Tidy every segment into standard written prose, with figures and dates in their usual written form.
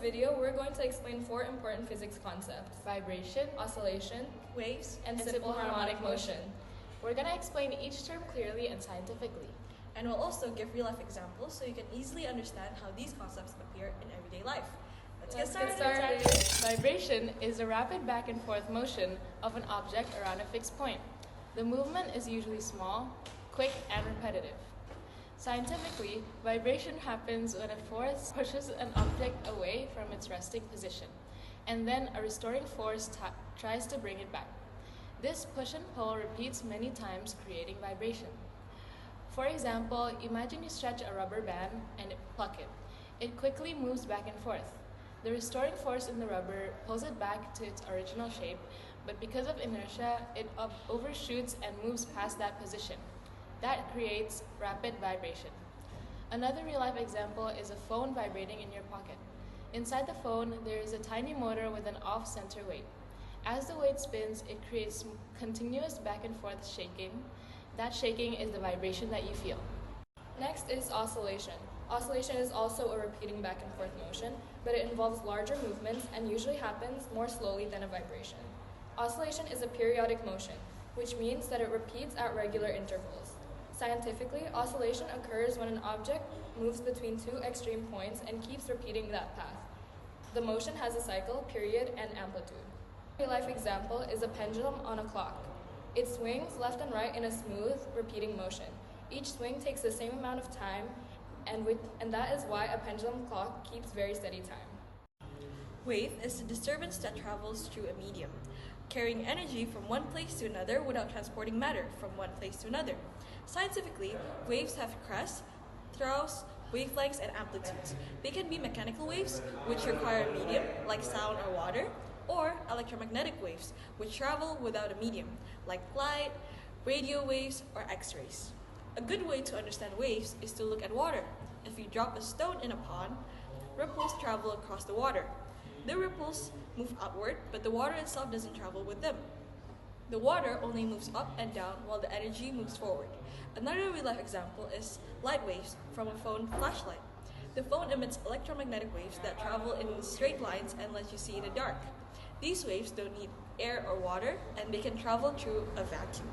video, we're going to explain 4 important physics concepts: vibration, oscillation, waves, and simple harmonic motion. We're going to explain each term clearly and scientifically. And we'll also give real-life examples so you can easily understand how these concepts appear in everyday life. Let's get started. Vibration is a rapid back and forth motion of an object around a fixed point. The movement is usually small, quick, and repetitive. Scientifically, vibration happens when a force pushes an object away from its resting position, and then a restoring force tries to bring it back. This push and pull repeats many times, creating vibration. For example, imagine you stretch a rubber band and pluck it. It quickly moves back and forth. The restoring force in the rubber pulls it back to its original shape, but because of inertia, it overshoots and moves past that position. That creates rapid vibration. Another real-life example is a phone vibrating in your pocket. Inside the phone, there is a tiny motor with an off-center weight. As the weight spins, it creates continuous back and forth shaking. That shaking is the vibration that you feel. Next is oscillation. Oscillation is also a repeating back and forth motion, but it involves larger movements and usually happens more slowly than a vibration. Oscillation is a periodic motion, which means that it repeats at regular intervals. Scientifically, oscillation occurs when an object moves between 2 extreme points and keeps repeating that path. The motion has a cycle, period, and amplitude. A real-life example is a pendulum on a clock. It swings left and right in a smooth, repeating motion. Each swing takes the same amount of time, and that is why a pendulum clock keeps very steady time. Wave is the disturbance that travels through a medium, carrying energy from one place to another without transporting matter from one place to another. Scientifically, waves have crests, troughs, wavelengths, and amplitudes. They can be mechanical waves, which require a medium, like sound or water, or electromagnetic waves, which travel without a medium, like light, radio waves, or X-rays. A good way to understand waves is to look at water. If you drop a stone in a pond, ripples travel across the water. The ripples move upward, but the water itself doesn't travel with them. The water only moves up and down while the energy moves forward. Another real-life example is light waves from a phone flashlight. The phone emits electromagnetic waves that travel in straight lines and let you see in the dark. These waves don't need air or water, and they can travel through a vacuum.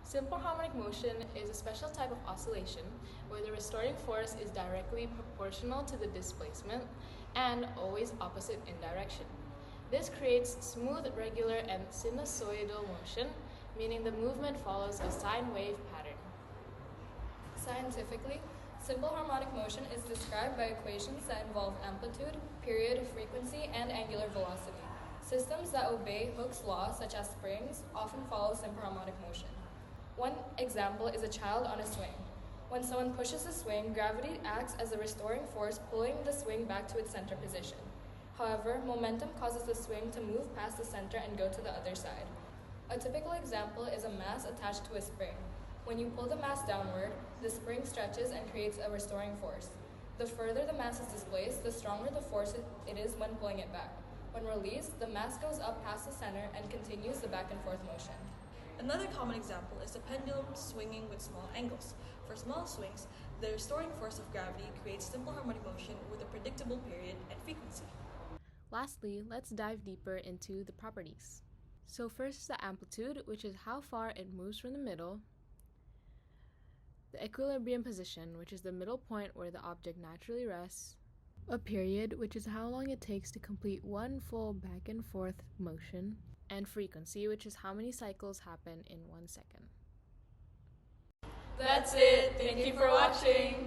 Simple harmonic motion is a special type of oscillation where the restoring force is directly proportional to the displacement and always opposite in direction. This creates smooth, regular, and sinusoidal motion, meaning the movement follows a sine wave pattern. Scientifically, simple harmonic motion is described by equations that involve amplitude, period, frequency, and angular velocity. Systems that obey Hooke's law, such as springs, often follow simple harmonic motion. One example is a child on a swing. When someone pushes the swing, gravity acts as a restoring force, pulling the swing back to its center position. However, momentum causes the swing to move past the center and go to the other side. A typical example is a mass attached to a spring. When you pull the mass downward, the spring stretches and creates a restoring force. The further the mass is displaced, the stronger the force it is when pulling it back. When released, the mass goes up past the center and continues the back and forth motion. Another common example is a pendulum swinging with small angles. For small swings, the restoring force of gravity creates simple harmonic motion with a predictable period and frequency. Lastly, let's dive deeper into the properties. So first is the amplitude, which is how far it moves from the middle. The equilibrium position, which is the middle point where the object naturally rests. A period, which is how long it takes to complete one full back and forth motion. And frequency, which is how many cycles happen in 1 second. That's it. Thank you for watching.